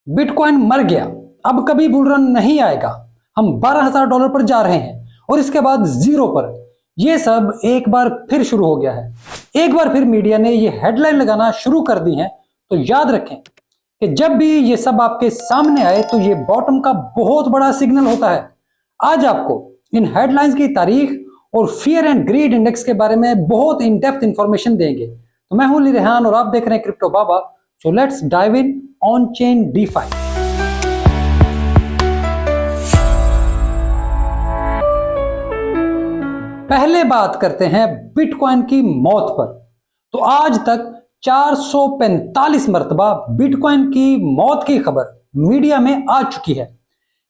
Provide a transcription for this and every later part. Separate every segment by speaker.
Speaker 1: Bitcoin मर गया, अब कभी बुल रन नहीं आएगा, हम $12,000 पर जा रहे हैं और इसके बाद जीरो पर। यह सब एक बार फिर शुरू हो गया है। एक बार फिर मीडिया ने ये हेडलाइन लगाना शुरू कर दी है। तो याद रखें कि जब भी ये सब आपके सामने आए तो ये बॉटम का बहुत बड़ा सिग्नल होता है। आज आपको इन हेडलाइंस की तारीख और फियर एंड ग्रीड इंडेक्स के बारे में बहुत इन डेप्थ इंफॉर्मेशन देंगे। तो मैं हूं अली रेहान और आप देख रहे हैं crypto Baba. So let's dive in on chain DeFi. पहले बात करते हैं बिटकॉइन की मौत पर। तो आज तक 445 मरतबा बिटकॉइन की मौत की खबर मीडिया में आ चुकी है।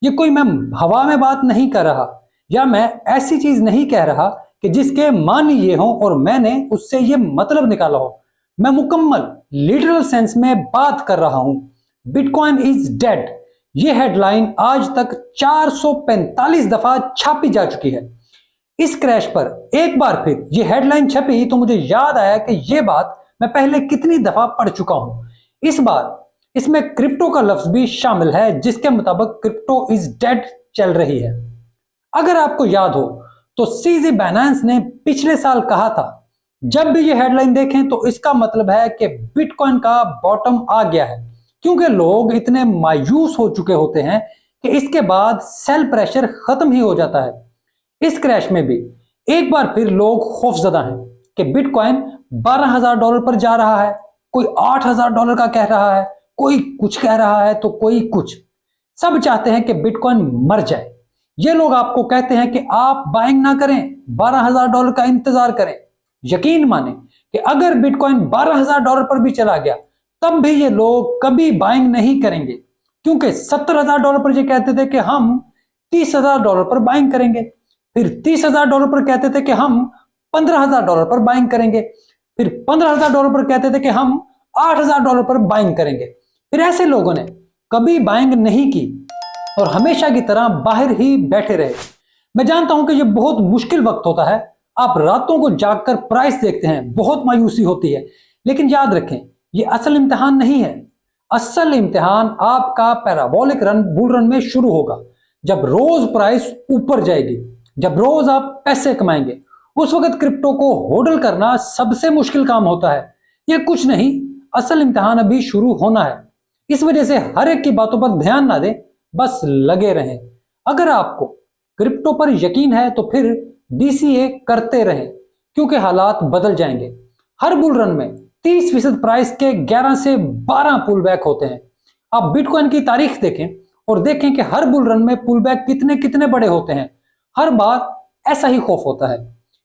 Speaker 1: ये कोई मैं हवा में बात नहीं कर रहा या मैं ऐसी चीज नहीं कह रहा कि जिसके मान ये हो और मैंने उससे ये मतलब निकाला हो। मैं मुकम्मल लिटरल सेंस में बात कर रहा हूं। Bitcoin is dead. ये हेडलाइन आज तक 445 दफा छापी जा चुकी है। इस क्रैश पर एक बार फिर ये हेडलाइन छपी तो मुझे याद आया कि ये बात मैं पहले कितनी दफा पढ़ चुका हूं। इस बार इसमें क्रिप्टो का लफ्ज भी शामिल है, जिसके मुताबिक क्रिप्टो इज डेड चल रही है। अगर आपको याद हो तो सीजी बाइनेंस ने पिछले साल कहा था, जब भी ये हेडलाइन देखें तो इसका मतलब है कि बिटकॉइन का बॉटम आ गया है, क्योंकि लोग इतने मायूस हो चुके होते हैं कि इसके बाद सेल प्रेशर खत्म ही हो जाता है। इस क्रैश में भी एक बार फिर लोग खौफजदा हैं कि बिटकॉइन $12,000 पर जा रहा है। कोई $8,000 का कह रहा है, कोई कुछ कह रहा है तो कोई कुछ। सब चाहते हैं कि बिटकॉइन मर जाए। ये लोग आपको कहते हैं कि आप बाइंग ना करें, $12,000 का इंतजार करें। यकीन माने कि अगर बिटकॉइन $12,000 पर भी चला गया तब भी ये लोग कभी बाइंग नहीं करेंगे, क्योंकि $70,000 पर ये कहते थे कि हम $30,000 पर बाइंग करेंगे, फिर $30,000 पर कहते थे कि हम $15,000 पर बाइंग करेंगे, फिर $15,000 पर कहते थे कि हम $8,000 पर बाइंग करेंगे। फिर ऐसे लोगों ने कभी बाइंग नहीं की और हमेशा की तरह बाहर ही बैठे रहे। मैं जानता हूं कि यह बहुत मुश्किल वक्त होता है। आप रातों को जागकर प्राइस देखते हैं, बहुत मायूसी होती है, लेकिन याद रखें यह असल इम्तिहान नहीं है। असल इम्तिहान आपका पैराबोलिक रन बुल रन में शुरू होगा, जब रोज प्राइस ऊपर जाएगी, जब रोज आप पैसे कमाएंगे। उस वक्त क्रिप्टो को होल्ड करना सबसे मुश्किल काम होता है। यह कुछ नहीं, असल इम्तिहान अभी शुरू होना है। इस वजह से हर एक की बातों पर ध्यान ना दें, बस लगे रहें। अगर आपको क्रिप्टो पर यकीन है तो फिर डीसीए करते रहें, क्योंकि हालात बदल जाएंगे। हर बुल रन में 30% प्राइस के 11 से 12 पुल बैक होते हैं। आप बिटकॉइन की तारीख देखें और देखें कि हर बुल रन में पुल बैक कितने कितने बड़े होते हैं। हर बार ऐसा ही खौफ होता है।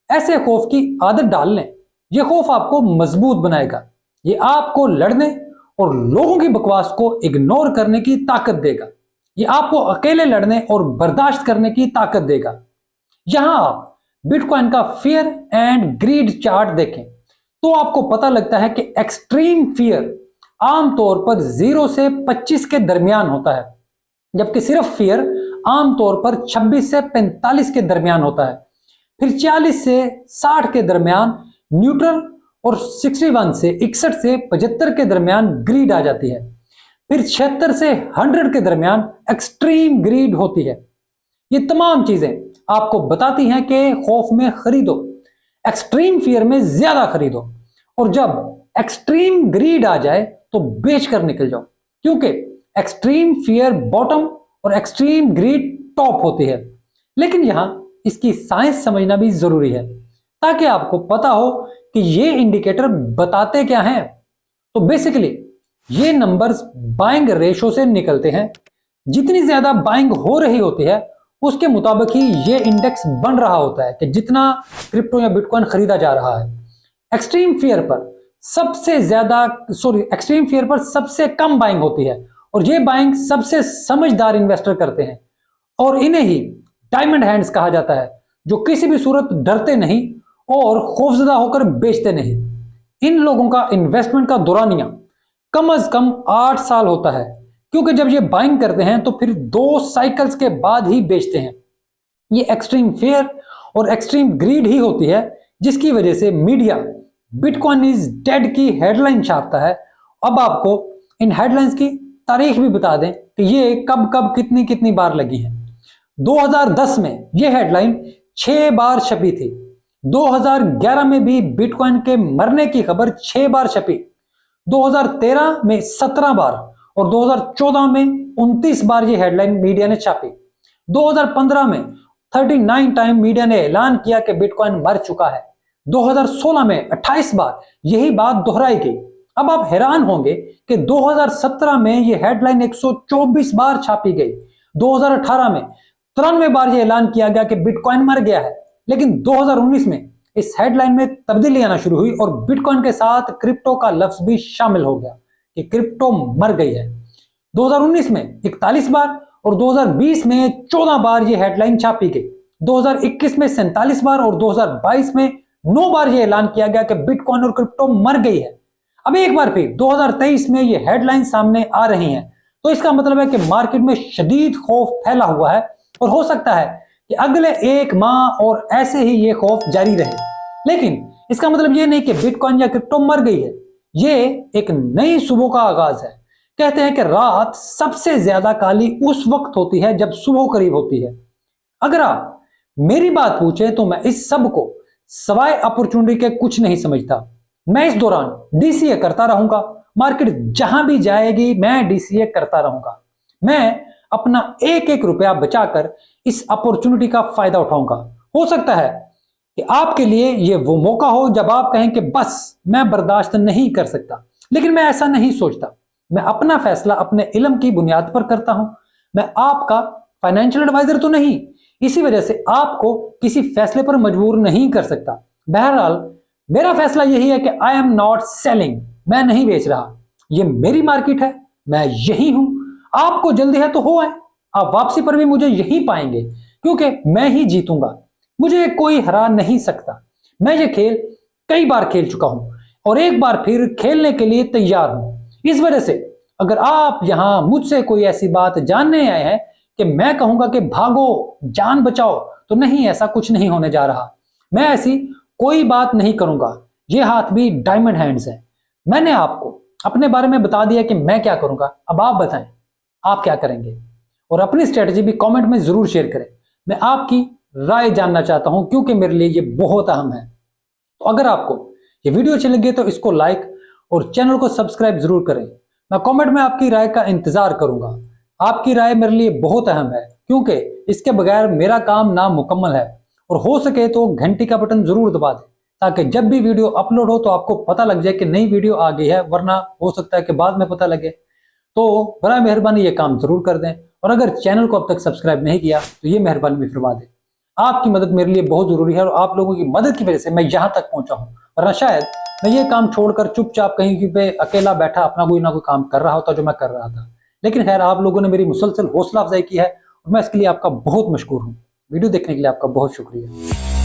Speaker 1: ऐसे खौफ की आदत डाल लें। यह खौफ आपको मजबूत बनाएगा। ये आपको लड़ने और लोगों की बकवास को इग्नोर करने की ताकत देगा। ये आपको अकेले लड़ने और बर्दाश्त करने की ताकत देगा। यहां आप बिटकॉइन का फियर एंड ग्रीड चार्ट देखें तो आपको पता लगता है कि एक्सट्रीम फियर आमतौर पर 0 से 25 के दरमियान होता है, जबकि सिर्फ फियर आमतौर पर 26 से 45 के दरमियान होता है। फिर 40 से 60 के दरमियान न्यूट्रल और 61 से 61 से 75 के दरमियान ग्रीड आ जाती है। फिर 76 से 100 के दरमियान एक्सट्रीम ग्रीड होती है। ये तमाम चीजें आपको बताती हैं कि खौफ में खरीदो, एक्सट्रीम फियर में ज्यादा खरीदो, और जब एक्सट्रीम ग्रीड आ जाए तो बेच कर निकल जाओ, क्योंकि एक्सट्रीम फियर बॉटम और एक्सट्रीम ग्रीड टॉप होती है। लेकिन यहां इसकी साइंस समझना भी जरूरी है, ताकि आपको पता हो कि ये इंडिकेटर बताते क्या हैं। तो बेसिकली ये नंबर्स बाइंग रेशो से निकलते हैं। जितनी ज्यादा बाइंग हो रही होती है उसके मुताबिक ही ये इंडेक्स बन रहा होता है कि जितना क्रिप्टो या बिटकॉइन खरीदा जा रहा है। एक्सट्रीम फियर पर सबसे कम बाइंग होती है, और ये बाइंग सबसे समझदार इन्वेस्टर करते हैं, और इन्हें ही डायमंड हैंड्स कहा जाता है, जो किसी भी सूरत डरते नहीं और खौफजदा होकर बेचते नहीं। इन लोगों का इन्वेस्टमेंट का दौरानिया कम से कम 8 साल होता है, क्योंकि जब ये बाइंग करते हैं तो फिर 2 साइकिल्स के बाद ही बेचते हैं। ये एक्सट्रीम फियर और एक्सट्रीम ग्रीड ही होती है जिसकी वजह से मीडिया बिटकॉइन इज डेड की हेडलाइन छापता है। अब आपको इन हेडलाइंस की तारीख भी बता दें कि ये कब कब कितनी कितनी बार लगी है। 2010 में ये हेडलाइन 6 बार छपी थी। 2011 में भी बिटकॉइन के मरने की खबर 6 बार छपी। 2013 में 17 बार और 2014 में 29 बार ये हेडलाइन मीडिया ने छापी। 2015 में 39 टाइम मीडिया ने ऐलान किया कि बिटकॉइन मर चुका है। 2016 में 28 बार यही बात दोहराई गई। अब आप हैरान होंगे कि 2017 में यह हेडलाइन 124 बार छापी गई। 2018 में 93 बार यह ऐलान किया गया कि बिटकॉइन मर गया है। लेकिन 2019 में इस हेडलाइन में तब्दीली आना शुरू हुई और बिटकॉइन के साथ क्रिप्टो का लफ्ज भी शामिल हो गया कि क्रिप्टो मर गई है। 2019 में 41 बार और 2020 में 14 बार यह हेडलाइन छापी गई। 2021 में 47 बार और 2022 में 9 बार यह ऐलान किया गया कि बिटकॉइन और क्रिप्टो मर गई है। अब एक बार फिर 2023 में यह हेडलाइन सामने आ रही हैं, तो इसका मतलब है कि मार्केट में शदीद खौफ फैला हुआ है और हो सकता है कि अगले 1 माह और ऐसे ही ये खौफ जारी रहे। लेकिन इसका मतलब ये नहीं कि बिटकॉइन या क्रिप्टो मर गई है। ये एक नई सुबह का आगाज है। कहते हैं कि रात सबसे ज्यादा काली उस वक्त होती है जब सुबह करीब होती है। अगर आप मेरी बात पूछे तो मैं इस सब को सवाए अपॉर्चुनिटी के कुछ नहीं समझता। मैं इस दौरान डीसीए करता रहूंगा। मार्केट जहां भी जाएगी मैं डीसीए करता रहूंगा। मैं अपना एक एक रुपया बचाकर इस अपॉर्चुनिटी का फायदा उठाऊंगा। हो सकता है कि आपके लिए यह वो मौका हो जब आप कहें कि बस मैं बर्दाश्त नहीं कर सकता, लेकिन मैं ऐसा नहीं सोचता। मैं अपना फैसला अपने इल्म की बुनियाद पर करता हूं। मैं आपका फाइनेंशियल एडवाइजर तो नहीं, इसी वजह से आपको किसी फैसले पर मजबूर नहीं कर सकता। बहरहाल मेरा फैसला यही है कि आई एम नॉट सेलिंग, मैं नहीं बेच रहा। ये मेरी मार्केट है, मैं यही हूं। आपको जल्दी है तो हो आए, आप वापसी पर भी मुझे यही पाएंगे क्योंकि मैं ही जीतूंगा। मुझे कोई हरा नहीं सकता। मैं ये खेल कई बार खेल चुका हूं और एक बार फिर खेलने के लिए तैयार हूं। इस वजह से अगर आप यहां मुझसे कोई ऐसी बात जानने आए हैं कि मैं कहूंगा कि भागो जान बचाओ, तो नहीं, ऐसा कुछ नहीं होने जा रहा। मैं ऐसी कोई बात नहीं करूंगा। ये हाथ भी डायमंड हैंड्स है। मैंने आपको अपने बारे में बता दिया कि मैं क्या करूंगा। अब आप बताएं आप क्या करेंगे और अपनी स्ट्रेटजी भी कमेंट में जरूर शेयर करें। मैं आपकी राय जानना चाहता हूं क्योंकि मेरे लिए ये बहुत अहम है। तो अगर आपको ये वीडियो अच्छी लगी तो इसको लाइक और चैनल को सब्सक्राइब जरूर करें। मैं कमेंट में आपकी राय का इंतजार करूंगा। आपकी राय मेरे लिए बहुत अहम है क्योंकि इसके बगैर मेरा काम नामुकम्मल है। और हो सके तो घंटी का बटन जरूर दबा दें ताकि जब भी वीडियो अपलोड हो तो आपको पता लग जाए कि नई वीडियो आ गई है, वरना हो सकता है कि बाद में पता लगे। तो बड़ा मेहरबानी ये काम जरूर कर दें और अगर चैनल को अब तक सब्सक्राइब नहीं किया तो ये मेहरबानी भी फरमा दें। आपकी मदद मेरे लिए बहुत जरूरी है और आप लोगों की मदद की वजह से मैं यहाँ तक पहुंचा हूँ, वरना शायद मैं ये काम छोड़कर चुपचाप कहीं पे अकेला बैठा अपना कोई ना कोई काम कर रहा होता जो मैं कर रहा था। लेकिन खैर, आप लोगों ने मेरी मुसलसल हौसला अफजाई की है और मैं इसके लिए आपका बहुत मशकूर हूँ। वीडियो देखने के लिए आपका बहुत शुक्रिया।